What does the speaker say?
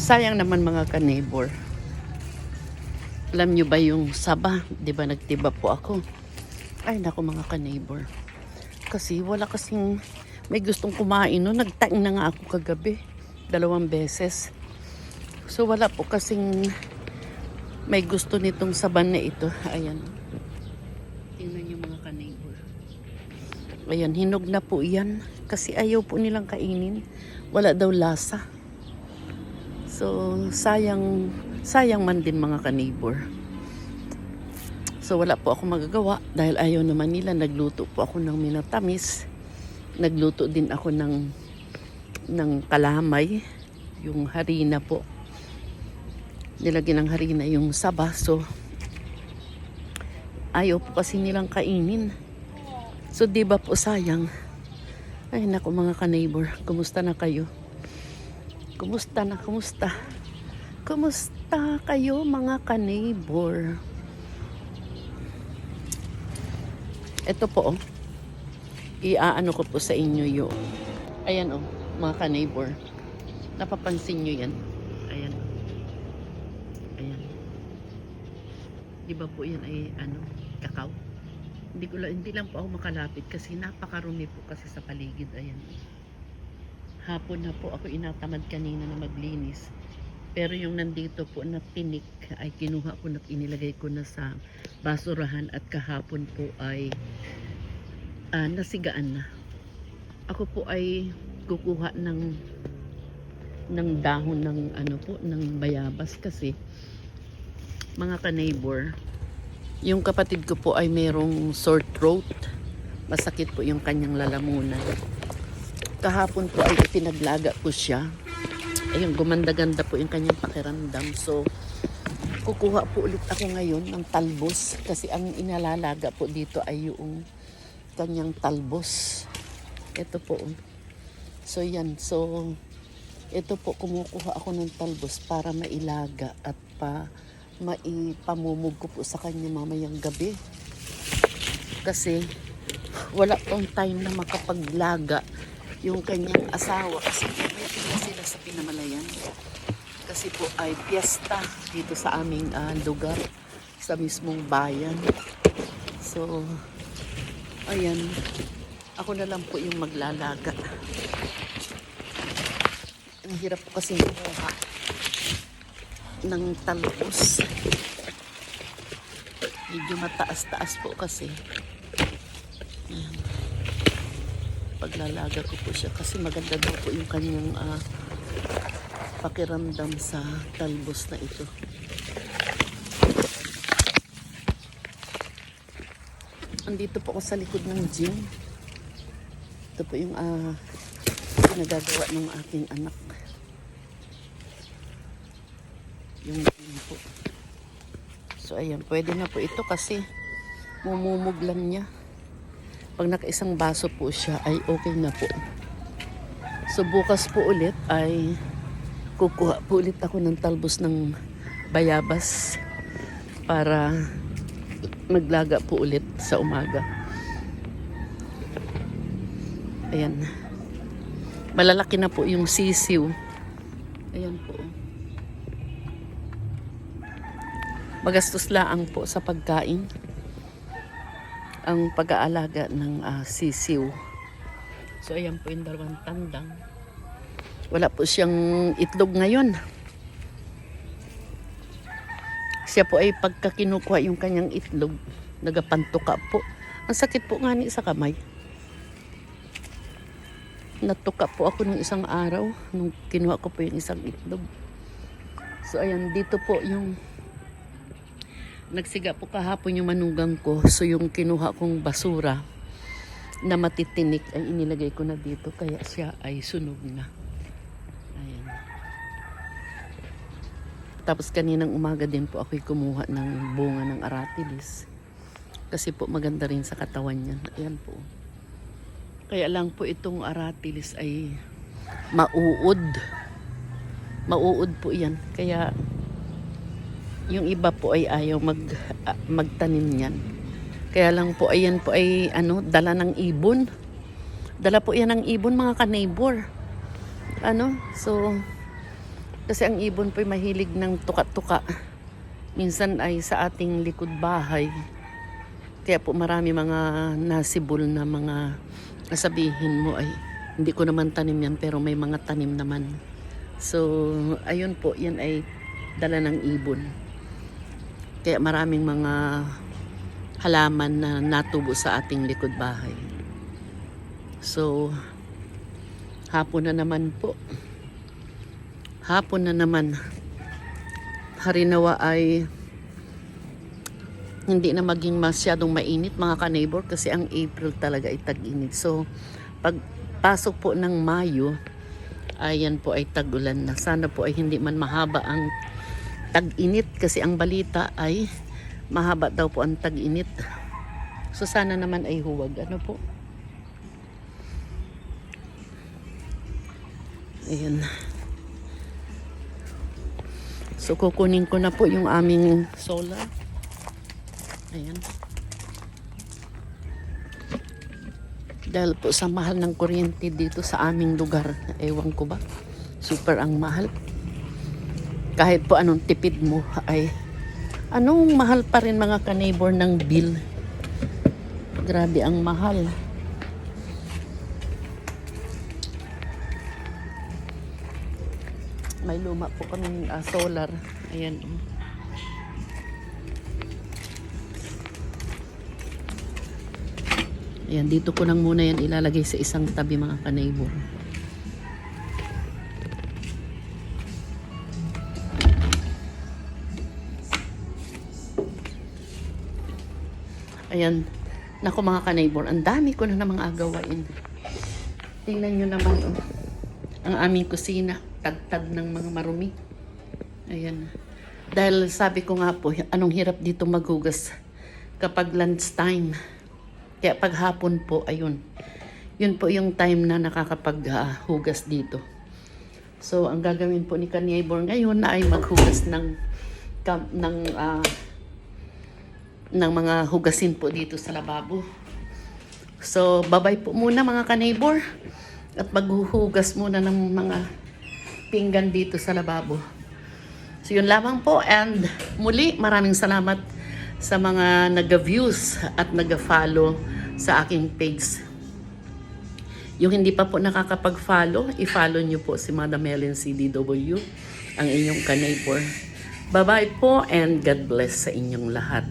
Sayang naman mga ka-neighbor. Alam nyo ba yung Saba? Di ba nagtiba po ako? Ay naku mga ka-neighbor. Kasi wala kasing may gustong kumain no. Nagtain na nga ako kagabi. 2 beses. So wala po kasing may gusto nitong Saban na ito. Ayan. Tingnan nyo mga ka-neighbor. Ayan, hinog na po yan. Kasi ayaw po nilang kainin. Wala daw lasa. So, sayang man din mga ka-neighbor. So, wala po ako magagawa dahil ayaw naman nila. Nagluto po ako ng minatamis. Nagluto din ako ng kalamay. Yung harina po. Nilagyan ng harina yung Saba. So, ayaw po kasi nilang kainin. So, di ba po sayang? Ay, naku mga ka-neighbor. Kumusta na kayo? Kumusta na? Kumusta? Kumusta kayo mga ka-neighbor? Ito po, oh. Iaano ko po sa inyo yung... Ayan, oh, mga ka-neighbor. Napapansin nyo yan? Ayan. Ayan. Di ba po yan ay, kakao? Hindi lang po ako makalapit kasi napakarumi po kasi sa paligid. Ayan. Hapon na po ako inatamad kanina na maglinis. Pero yung nandito po na tinik ay kinuha ko na inilagay ko na sa basurahan at kahapon po ay nasigaan na. Ako po ay kukuha ng dahon ng ng bayabas kasi mga ka-neighbor, yung kapatid ko po ay merong sore throat. Masakit po yung kanyang lalamunan. Kahapon po ay pinaglaga ko siya. Ayun, gumanda-ganda po yung kanyang pakiramdam. So, kukuha po ulit ako ngayon ng talbos. Kasi ang inalalaga po dito ay yung kanyang talbos. Ito po. So, yan. So, ito po, kumukuha ako ng talbos para mailaga at maipamumog ko po sa kanya mamayang gabi. Kasi, wala pong time na makapaglaga yung kanyang asawa kasi may pila sila sa Pinamalayan kasi po ay piyesta dito sa aming lugar sa mismong bayan. So ayan, ako na lang po yung maglalaga. Ang hirap po kasi kumuha ng talbos, medyo mataas-taas po kasi. Ayan. Paglalaga ko po siya kasi maganda daw po yung kanyang pakiramdam sa talbos na ito. Andito po ako sa likod ng gym. Ito po yung nagagawa ng aking anak. Yung gym po. So ayan, pwede na po ito kasi mumumog lang niya. Pag nakaisang baso po siya ay okay na po. So bukas po ulit ay kukuha po ulit ako ng talbos ng bayabas para maglaga po ulit sa umaga. Ayan. Malalaki na po yung sisiw. Ayan po. Magastos laang po sa pagkain ang pag-aalaga ng sisiw. So ayan po yung 2 tandang. Wala po siyang itlog ngayon. Siya po ay pagka kinukuha yung kanyang itlog, nagapantuka po. Ang sakit po nga ni sa kamay. Natuka po ako nung isang araw nung kinuha ko po yung isang itlog. So ayan, dito po yung nagsiga po kahapon yung manugang ko. So yung kinuha kong basura na matitinik ay inilagay ko na dito. Kaya siya ay sunog na. Ayan. Tapos kaninang umaga din po ako'y kumuha ng bunga ng aratilis. Kasi po maganda rin sa katawan yan. Ayan po. Kaya lang po itong aratilis ay mauud. Mauud po yan. Kaya yung iba po ay ayaw magtanim niyan. Kaya lang po ayan po ay dala ng ibon. Dala po yan ng ibon mga ka-neighbor. So Kasi ang ibon po'y mahilig ng tuka-tuka. Minsan ay sa ating likod bahay. Kaya po marami mga nasibol na mga sabihin mo ay hindi ko naman tanim yan pero may mga tanim naman. So ayun po, yan ay dala ng ibon. Kaya maraming mga halaman na natubo sa ating likod bahay. So hapon na naman po. Hapon na naman. Harinawa ay hindi na maging masyadong mainit mga ka-neighbor kasi ang April talaga ay tag-init. So pag pasok po ng Mayo, ayan po ay tag-ulan na. Sana po ay hindi man mahaba ang tag-init kasi ang balita ay mahaba daw po ang tag-init. So sana naman ay huwag. Ano po? Ayan. So kukunin ko na po yung aming solar. Ayan. Dahil po sa mahal ng kuryente dito sa aming lugar. Ewan ko ba? Super ang mahal. Kahit po anong tipid mo ay anong mahal pa rin mga ka-neighbor ng bill. Grabe ang mahal. May luma po kaming solar. Ayan. Ayan, dito ko lang muna yan ilalagay sa isang tabi mga ka-neighbor. Ayan. Naku mga ka-neighbor, ang dami ko na namang agawain. Tingnan nyo naman ang aming kusina. Tagtag ng mga marumi. Ayan. Dahil sabi ko nga po, anong hirap dito maghugas kapag lunch time. Kaya pag hapon po, ayun. Yun po yung time na nakakapaghugas dito. So, ang gagawin po ni ka-neighbor ngayon na ay maghugas ng mga hugasin po dito sa lababo. So, bye-bye po muna mga ka-neighbor. At maghuhugas muna ng mga pinggan dito sa lababo. So yun lamang po, and muli maraming salamat sa mga nag-views at nag-follow sa aking page. Yung hindi pa po nakakapag-follow, i-follow nyo po si Madam Ellen CDW, ang inyong ka-neighbor. Bye-bye po and God bless sa inyong lahat.